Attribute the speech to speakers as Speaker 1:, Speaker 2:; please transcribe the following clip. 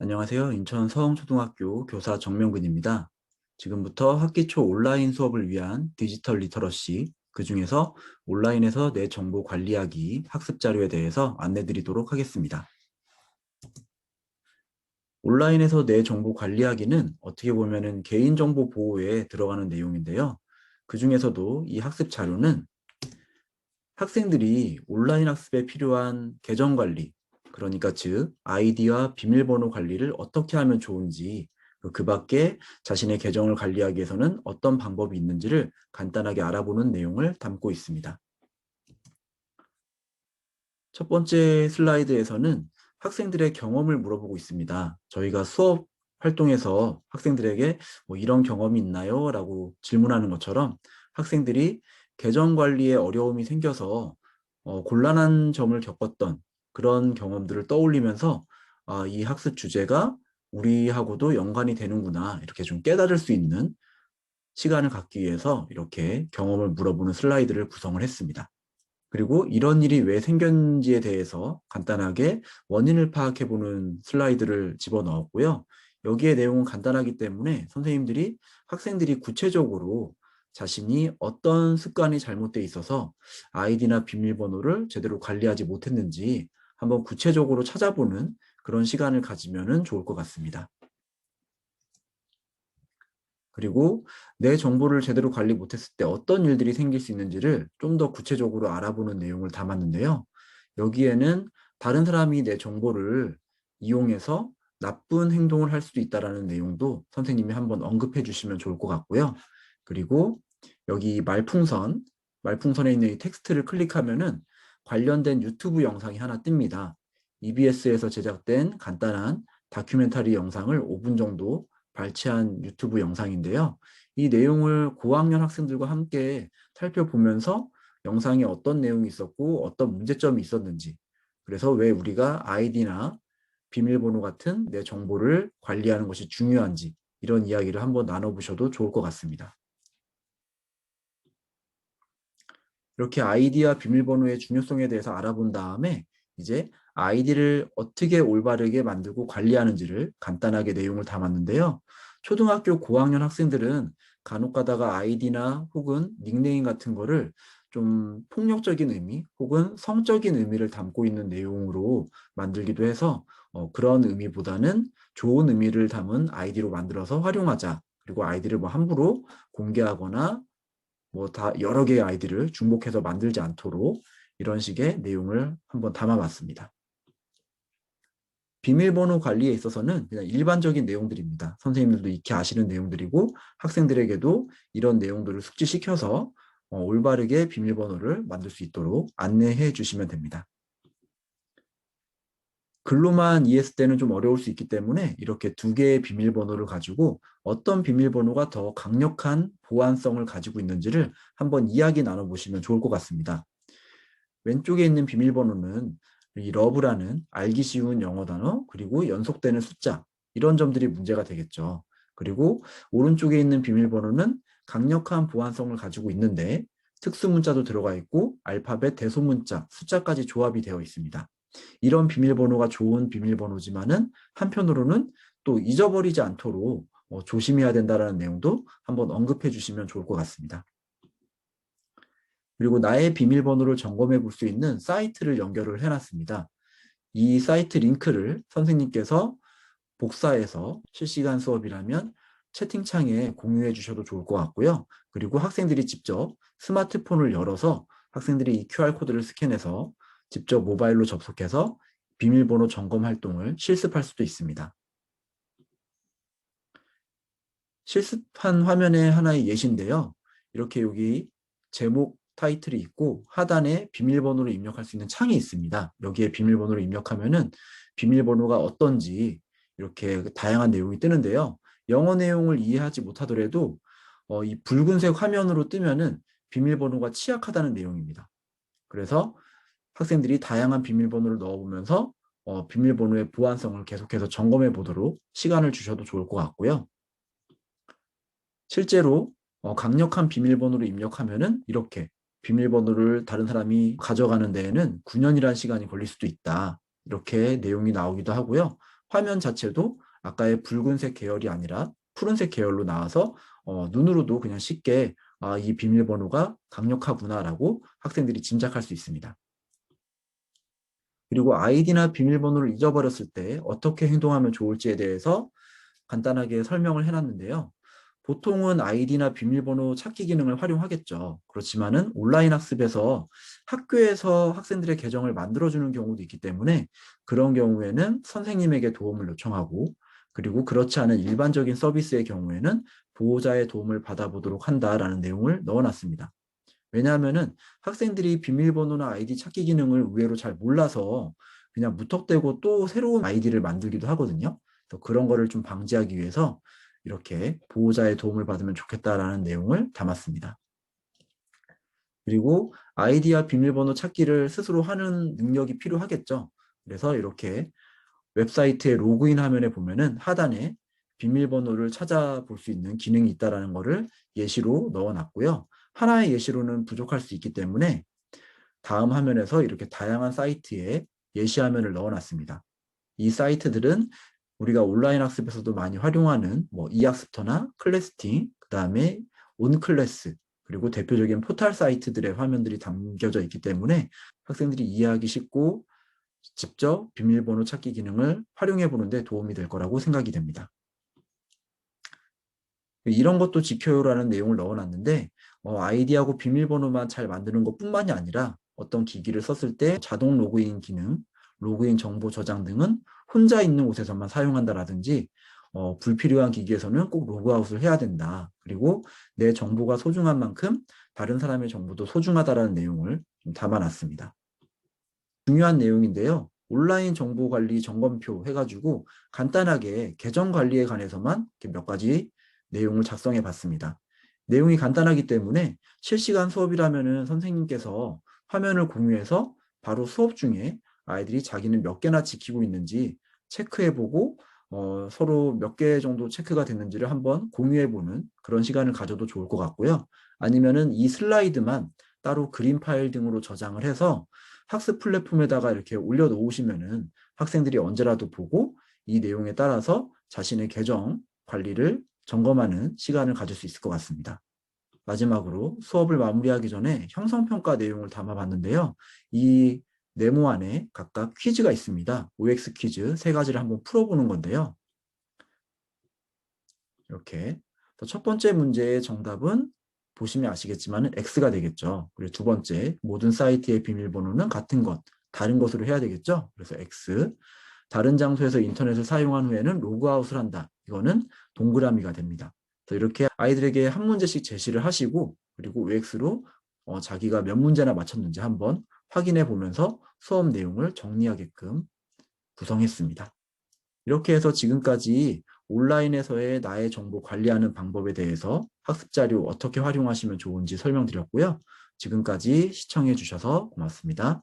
Speaker 1: 안녕하세요. 인천 서흥초등학교 교사 정명근입니다. 지금부터 학기 초 온라인 수업을 위한 디지털 리터러시, 그중에서 온라인에서 내 정보 관리하기 학습 자료에 대해서 안내 드리도록 하겠습니다. 온라인에서 내 정보 관리하기는 어떻게 보면은 개인정보 보호에 들어가는 내용인데요. 그중에서도 이 학습 자료는 학생들이 온라인 학습에 필요한 계정 관리, 그러니까 즉 아이디와 비밀번호 관리를 어떻게 하면 좋은지, 그 밖에 자신의 계정을 관리하기 위해서는 어떤 방법이 있는지를 간단하게 알아보는 내용을 담고 있습니다. 첫 번째 슬라이드에서는 학생들의 경험을 물어보고 있습니다. 저희가 수업 활동에서 학생들에게 뭐 이런 경험이 있나요? 라고 질문하는 것처럼 학생들이 계정 관리에 어려움이 생겨서 곤란한 점을 겪었던 그런 경험들을 떠올리면서 이 학습 주제가 우리하고도 연관이 되는구나, 이렇게 좀 깨달을 수 있는 시간을 갖기 위해서 이렇게 경험을 물어보는 슬라이드를 구성을 했습니다. 그리고 이런 일이 왜 생겼는지에 대해서 간단하게 원인을 파악해보는 슬라이드를 집어넣었고요. 여기에 내용은 간단하기 때문에 선생님들이 학생들이 구체적으로 자신이 어떤 습관이 잘못돼 있어서 아이디나 비밀번호를 제대로 관리하지 못했는지 한번 구체적으로 찾아보는 그런 시간을 가지면 좋을 것 같습니다. 그리고 내 정보를 제대로 관리 못했을 때 어떤 일들이 생길 수 있는지를 좀 더 구체적으로 알아보는 내용을 담았는데요. 여기에는 다른 사람이 내 정보를 이용해서 나쁜 행동을 할 수도 있다는 내용도 선생님이 한번 언급해 주시면 좋을 것 같고요. 그리고 여기 말풍선에 있는 이 텍스트를 클릭하면은 관련된 유튜브 영상이 하나 뜹니다. EBS에서 제작된 간단한 다큐멘터리 영상을 5분 정도 발췌한 유튜브 영상인데요. 이 내용을 고학년 학생들과 함께 살펴보면서 영상에 어떤 내용이 있었고 어떤 문제점이 있었는지, 그래서 왜 우리가 아이디나 비밀번호 같은 내 정보를 관리하는 것이 중요한지, 이런 이야기를 한번 나눠보셔도 좋을 것 같습니다. 이렇게 아이디와 비밀번호의 중요성에 대해서 알아본 다음에 이제 아이디를 어떻게 올바르게 만들고 관리하는지를 간단하게 내용을 담았는데요. 초등학교 고학년 학생들은 간혹 가다가 아이디나 혹은 닉네임 같은 거를 좀 폭력적인 의미 혹은 성적인 의미를 담고 있는 내용으로 만들기도 해서 그런 의미보다는 좋은 의미를 담은 아이디로 만들어서 활용하자. 그리고 아이디를 뭐 함부로 공개하거나 뭐 다 여러 개의 아이디를 중복해서 만들지 않도록 이런 식의 내용을 한번 담아봤습니다. 비밀번호 관리에 있어서는 그냥 일반적인 내용들입니다. 선생님들도 익히 아시는 내용들이고 학생들에게도 이런 내용들을 숙지시켜서 올바르게 비밀번호를 만들 수 있도록 안내해 주시면 됩니다. 글로만 이해했을 때는 좀 어려울 수 있기 때문에 이렇게 두 개의 비밀번호를 가지고 어떤 비밀번호가 더 강력한 보안성을 가지고 있는지를 한번 이야기 나눠보시면 좋을 것 같습니다. 왼쪽에 있는 비밀번호는 이 러브라는 알기 쉬운 영어 단어, 그리고 연속되는 숫자, 이런 점들이 문제가 되겠죠. 그리고 오른쪽에 있는 비밀번호는 강력한 보안성을 가지고 있는데 특수 문자도 들어가 있고 알파벳 대소문자, 숫자까지 조합이 되어 있습니다. 이런 비밀번호가 좋은 비밀번호지만은 한편으로는 또 잊어버리지 않도록 조심해야 된다는 내용도 한번 언급해 주시면 좋을 것 같습니다. 그리고 나의 비밀번호를 점검해 볼 수 있는 사이트를 연결을 해놨습니다. 이 사이트 링크를 선생님께서 복사해서 실시간 수업이라면 채팅창에 공유해 주셔도 좋을 것 같고요. 그리고 학생들이 직접 스마트폰을 열어서 학생들이 이 QR코드를 스캔해서 직접 모바일로 접속해서 비밀번호 점검 활동을 실습할 수도 있습니다. 실습한 화면의 하나의 예시인데요. 이렇게 여기 제목 타이틀이 있고 하단에 비밀번호를 입력할 수 있는 창이 있습니다. 여기에 비밀번호를 입력하면은 비밀번호가 어떤지 이렇게 다양한 내용이 뜨는데요. 영어 내용을 이해하지 못하더라도 이 붉은색 화면으로 뜨면은 비밀번호가 취약하다는 내용입니다. 그래서 학생들이 다양한 비밀번호를 넣어보면서 비밀번호의 보안성을 계속해서 점검해 보도록 시간을 주셔도 좋을 것 같고요. 실제로 강력한 비밀번호를 입력하면은 이렇게 비밀번호를 다른 사람이 가져가는 데에는 9년이라는 시간이 걸릴 수도 있다. 이렇게 내용이 나오기도 하고요. 화면 자체도 아까의 붉은색 계열이 아니라 푸른색 계열로 나와서 눈으로도 그냥 쉽게 이 비밀번호가 강력하구나라고 학생들이 짐작할 수 있습니다. 그리고 아이디나 비밀번호를 잊어버렸을 때 어떻게 행동하면 좋을지에 대해서 간단하게 설명을 해놨는데요. 보통은 아이디나 비밀번호 찾기 기능을 활용하겠죠. 그렇지만은 온라인 학습에서 학교에서 학생들의 계정을 만들어주는 경우도 있기 때문에 그런 경우에는 선생님에게 도움을 요청하고, 그리고 그렇지 않은 일반적인 서비스의 경우에는 보호자의 도움을 받아보도록 한다라는 내용을 넣어놨습니다. 왜냐하면은 학생들이 비밀번호나 아이디 찾기 기능을 의외로 잘 몰라서 그냥 무턱대고 또 새로운 아이디를 만들기도 하거든요. 그래서 그런 거를 좀 방지하기 위해서 이렇게 보호자의 도움을 받으면 좋겠다라는 내용을 담았습니다. 그리고 아이디와 비밀번호 찾기를 스스로 하는 능력이 필요하겠죠. 그래서 이렇게 웹사이트의 로그인 화면에 보면은 하단에 비밀번호를 찾아볼 수 있는 기능이 있다는 것을 예시로 넣어놨고요. 하나의 예시로는 부족할 수 있기 때문에 다음 화면에서 이렇게 다양한 사이트에 예시 화면을 넣어놨습니다. 이 사이트들은 우리가 온라인 학습에서도 많이 활용하는 이학습터나 클래스팅, 그 다음에 온클래스, 그리고 대표적인 포털 사이트들의 화면들이 담겨져 있기 때문에 학생들이 이해하기 쉽고 직접 비밀번호 찾기 기능을 활용해 보는 데 도움이 될 거라고 생각이 됩니다. 이런 것도 지켜요라는 내용을 넣어놨는데 아이디하고 비밀번호만 잘 만드는 것뿐만이 아니라 어떤 기기를 썼을 때 자동 로그인 기능, 로그인 정보 저장 등은 혼자 있는 곳에서만 사용한다라든지 불필요한 기기에서는 꼭 로그아웃을 해야 된다. 그리고 내 정보가 소중한 만큼 다른 사람의 정보도 소중하다라는 내용을 좀 담아놨습니다. 중요한 내용인데요. 온라인 정보관리 점검표 해가지고 간단하게 계정 관리에 관해서만 몇 가지 내용을 작성해 봤습니다. 내용이 간단하기 때문에 실시간 수업이라면은 선생님께서 화면을 공유해서 바로 수업 중에 아이들이 자기는 몇 개나 지키고 있는지 체크해보고 서로 몇 개 정도 체크가 됐는지를 한번 공유해보는 그런 시간을 가져도 좋을 것 같고요. 아니면은 이 슬라이드만 따로 그림 파일 등으로 저장을 해서 학습 플랫폼에다가 이렇게 올려놓으시면은 학생들이 언제라도 보고 이 내용에 따라서 자신의 계정 관리를 점검하는 시간을 가질 수 있을 것 같습니다. 마지막으로 수업을 마무리하기 전에 형성평가 내용을 담아봤는데요. 이 네모 안에 각각 퀴즈가 있습니다. OX 퀴즈 3가지를 한번 풀어보는 건데요. 이렇게 첫 번째 문제의 정답은 보시면 아시겠지만 X가 되겠죠. 그리고 두 번째, 모든 사이트의 비밀번호는 같은 것, 다른 것으로 해야 되겠죠. 그래서 X. 다른 장소에서 인터넷을 사용한 후에는 로그아웃을 한다. 이거는 동그라미가 됩니다. 그래서 이렇게 아이들에게 한 문제씩 제시를 하시고, 그리고 OX로 자기가 몇 문제나 맞췄는지 한번 확인해 보면서 수업 내용을 정리하게끔 구성했습니다. 이렇게 해서 지금까지 온라인에서의 나의 정보 관리하는 방법에 대해서 학습 자료 어떻게 활용하시면 좋은지 설명드렸고요. 지금까지 시청해 주셔서 고맙습니다.